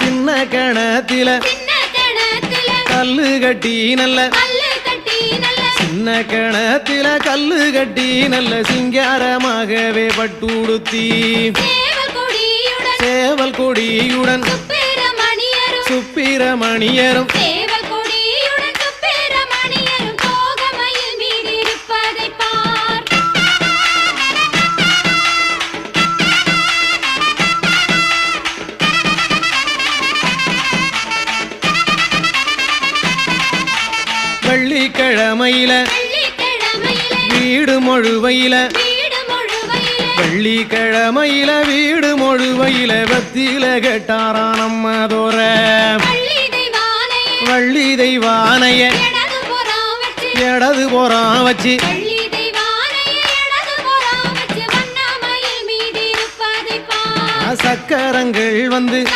சின்ன கணத்தில கல்லு கட்டி நல்ல சின்ன கணத்தில கல்லு கட்டி நல்ல சிங்காரமாகவே பட்டுடுத்தி சேவல் கொடியுடன் சுப்பிரமணியரும் வெள்ளிக்கிழமையில வீடு மொழுவையில வெள்ளிக்கிழமையில வீடு மொழுவையில பத்தியில கேட்டாராம் நம்ம தோற வள்ளி தெய்வானைய இடது போறான் வச்சு சக்கரங்கள் வந்து